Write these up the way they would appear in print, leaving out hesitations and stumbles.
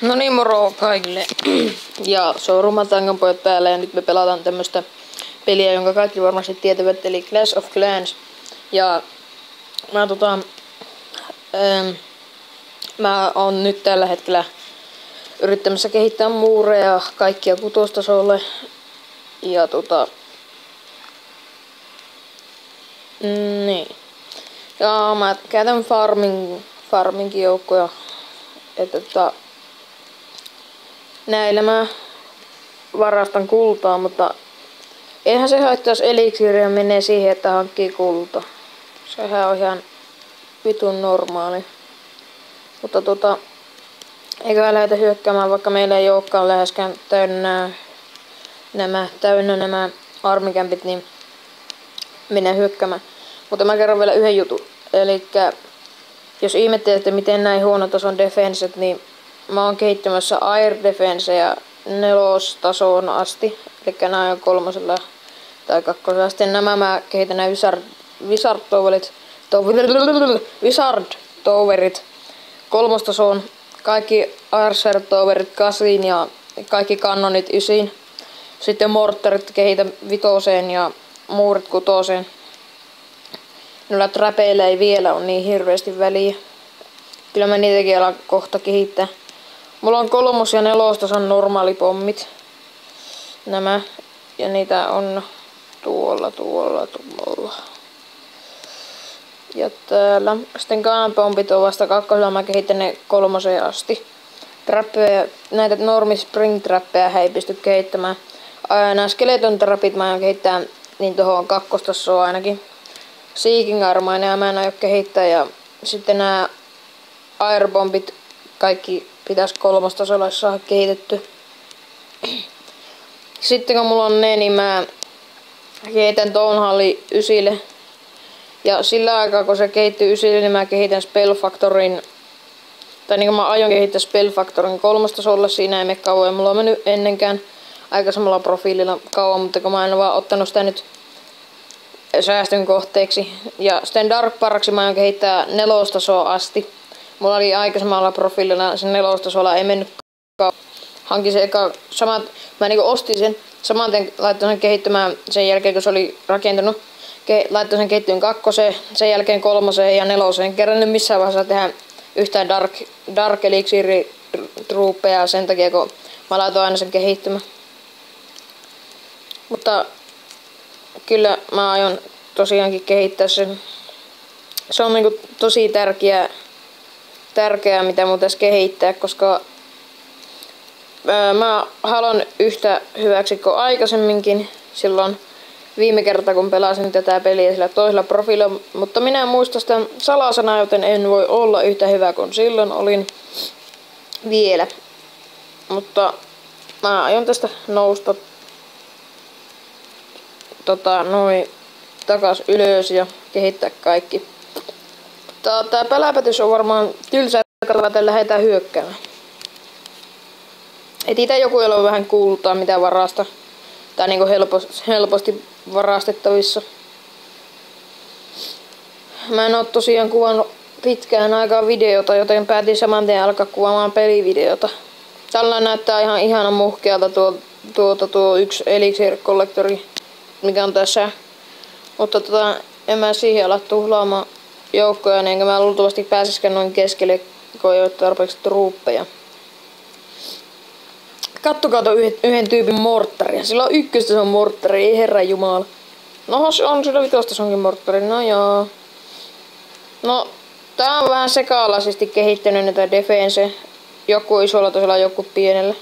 No niin, moro kaikille. Ja se on Rumatangan pojat täällä ja nyt me pelataan tämmöstä peliä, jonka kaikki varmasti tietävät, eli Clash of Clans. Ja mä oon nyt tällä hetkellä yrittämässä kehittää muureja kaikkia kutostasolle. Ja niin. Ja mä käytän farminkin joukkoja. Että näillä mä varastan kultaa, mutta eihän se haittaa, jos eliksiiriä menee siihen, että hankkii kulta. Sehän on ihan vitun normaali. Mutta eiköhän lähdetä hyökkäämään, vaikka meillä ei olekaan läheskään täynnä nämä armikämpit, niin mennään hyökkäämään. Mutta mä kerron vielä yhden jutun. Elikkä jos ihmettelette, miten näin huono tason defenset, niin mä oon kehittämässä air defenseja 4. tasoon asti. Elikkä nää on 3. tai 2. Sitten nämä mä kehitän nää Wizard Towerit 3. tasoon. Kaikki Archer Towerit 8 ja kaikki kannonit 9. Sitten mortarit kehitän 5 ja muurit 6. Noilla trapeilla ei vielä ole niin hirveästi väliä. Kyllä mä niitäkin alan kohta kehittää. Mulla on 3. ja 4. tason normaalipommit. Nämä. Ja niitä on tuolla. Ja täällä. Sitten gunpompit on vasta 2. Mä kehitän ne 3. asti. Trappeja, näitä normi spring trappeja ei pysty kehittämään. Nämä skeleton trapit mä aion kehittää niin tuohon 2. tasoon ainakin. Seeking armoineja mä en aio kehittää ja sitten nämä airbombit kaikki pitäisi 3. tasolla saada kehitetty. Sitten kun mulla on ne, niin mä kehitän Townhalli 9. Ja sillä aikaa kun se kehittyy 9, niin mä kehitän Spell Factorin. Tai niin kuin mä aion kehittää Spell Factorin 3. tasolla, siinä ei mene kauan. Mulla on mennyt ennenkään aikaisemmalla profiililla kauan, mutta kun mä en vaan ottanut sitä nyt säästön kohteeksi. Ja sitten Dark Paraksi mä aion kehittää 4. tasoa asti. Mulla oli aikaisemmalla profiililla sen 4. tasolla ei mennyt kauan. Hankin se mä niinku ostin sen, samaten laittoin sen kehittymään sen jälkeen kun se oli rakentunut. Laittoin sen kehittyyn 2, sen jälkeen 3 ja 4. En kerännyt missään vaiheessa tehdä yhtään Dark Elixir troopeja sen takia kun mä laitoin aina sen kehittymään. Mutta kyllä mä aion tosiaankin kehittää sen. Se on niinku tosi tärkeää mitä mun tässä kehittää, koska mä haluan yhtä hyväksi kuin aikaisemminkin silloin viime kerta kun pelasin tätä peliä sillä toisella profiililla, mutta minä en muista sitä salasanaa, joten en voi olla yhtä hyvä kuin silloin olin vielä. Mutta mä aion tästä nousta noin takas ylös ja kehittää kaikki. Tää peläpätys on varmaan tylsää, että lähdetään hyökkäämään. Etsitään joku, jolla on vähän kultaa, mitä varasta. Tai niinku helposti varastettavissa. Mä en oo tosiaan kuvannut pitkään aikaa videota, joten päätin saman tien alkaa kuvaamaan pelivideota. Tällä näyttää ihan ihanan muhkealta tuo yksi elixir-kollektori, mikä on tässä. Mutta en mä siihen ala tuhlaamaan joukkoja, niin enkä mä luultavasti pääsiskään noin keskelle, kun ei ole tarpeeksi truuppeja. Kattokaa tuon yhden tyypin morttaria. Sillä on 1. tason morttari, ei herran jumala. No se on sillä 5. tasonkin morttari, no joo. No tää on vähän sekalaisesti kehittänyt näitä defense. Joku isolla tasolla, joku pienellä.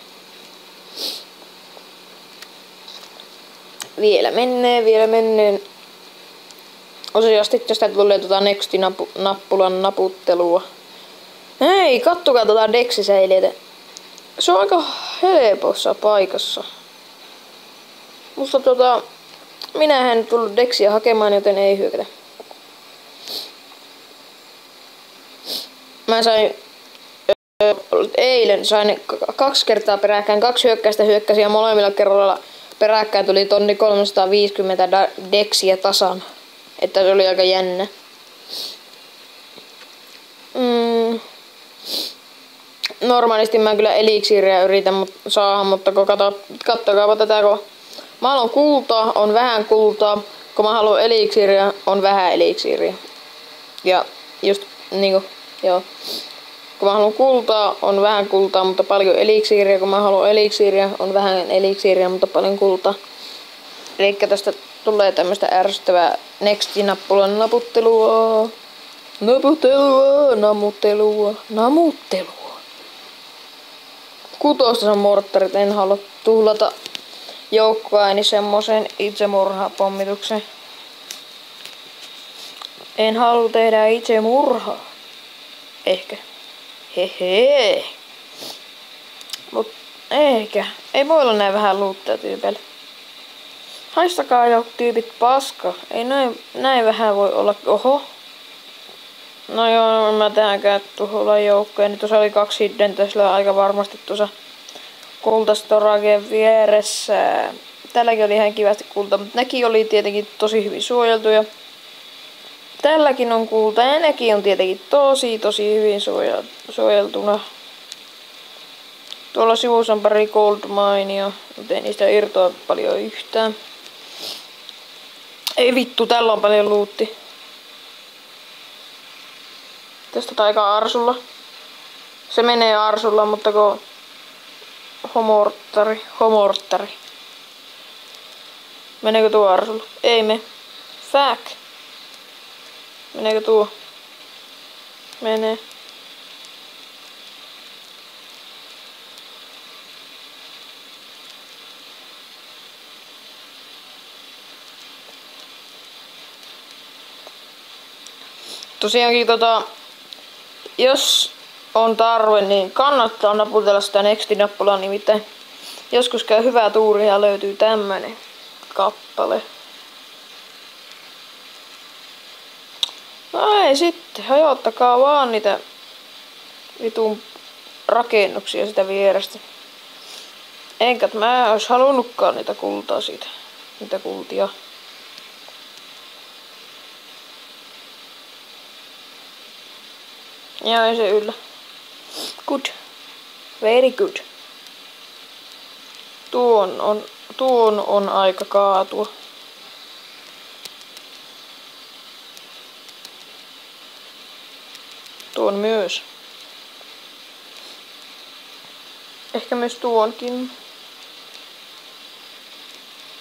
Vielä menneen. Useasti tästä tulee Next-nappulan naputtelua. Hei, kattokaa tota deksisäiliötä. Se on aika helpossa paikassa. Musta minä en tullut deksiä hakemaan, joten ei hyökätä. Mä sain eilen 2 kertaa peräkkäin 2 hyökkäistä hyökkäsi ja molemmilla kerralla peräkkäin tuli 1350 deksiä tasan. Että se oli aika jännä. normaalisti mä kyllä eliksiiriä yritän saada, mutta kun kattokaapa tätä, kun mä haluan kultaa, on vähän kultaa, kun mä haluan eliksiiriä, on vähän eliksiiriä. Ja just niinku, joo. Kun mä haluan kultaa, on vähän kultaa, mutta paljon eliksiiriä. Kun mä haluan eliksiiriä, on vähän eliksiiriä, mutta paljon kultaa. Elikkä tästä tulee tämmöstä ärsyttävää Nexti-nappulan naputtelua. Namuttelua. Kutosta morttarit, en halua tuhlata joukkoaini semmosen itsemurhapommitukseen. En halua tehdä itsemurhaa. Ehkä. Hehe. Mut ehkä. Ei voi olla näin vähän luuttia tyypeillä. Haistakaa jo tyypit paska. Ei näin vähän voi olla. Oho. No joo, mä tähänkään tuholla joukkoja. Niin tuossa oli 2 hidden Teslaa aika varmasti tuossa kultastorageen vieressä. Tälläkin oli ihan kivasti kulta, mutta nekin oli tietenkin tosi hyvin suojeltuja. Tälläkin on kulta ja nekin on tietenkin tosi hyvin suojeltuna. Tuolla sivussa on pari gold minea, mutta ei niistä irtoa paljon yhtään. Ei vittu, tällä on paljon luutti. Tästä taikaa arsulla. Se menee arsulla, mutta kun homorttari. Meneekö tuo arsulla? Ei me. Fuck. Meneekö tuo? Menee. Tosiaankin jos on tarve, niin kannattaa naputella sitä Nexti-nappulaa, nimittäin joskus käy hyvää tuuri ja löytyy tämmönen kappale. No ei sitten, hajottakaa vaan niitä vitun rakennuksia sitä vierestä. Enkä mä ois halunnutkaan niitä kultaa siitä. Niitä kultia. Ja ei se yllä. Good. Very good. Tuon on aika kaatua. Tuon myös. Ehkä myös tuonkin.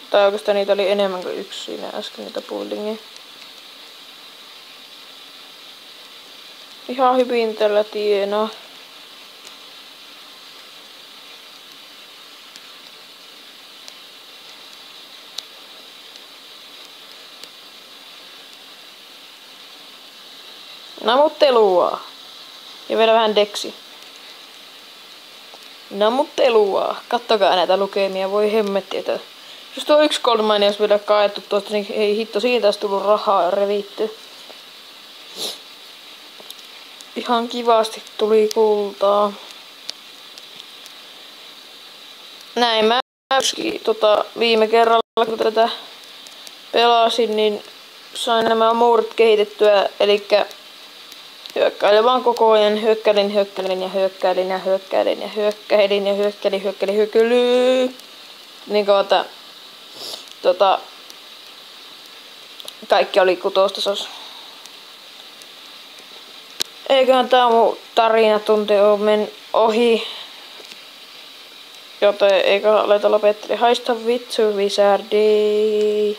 Tai oikeastaan niitä oli enemmän kuin yksi siinä äsken niitä puddingia. Ihan hyvin tällä tienaa. Namuttelua. Ja vielä vähän deksi. Namuttelua. Kattokaa näitä lukemia, voi hemmetti, että jos tuo 1 gold mine olisi vielä kaettu tuosta, niin ei hitto, siitä olisi tullut rahaa revitty. Ihan kivasti tuli kultaa. Näin mä viime kerralla kun tätä pelasin, niin sain nämä muurit kehitettyä, elikkä hyökkäilin vaan koko ajan, hyökkäilin. Niin kaikki oli kutostasossa. Eiköhän tää mun tarinatunti oo ohi. Joten eiköhän aleta lopettele. Haista vittu, wizardi.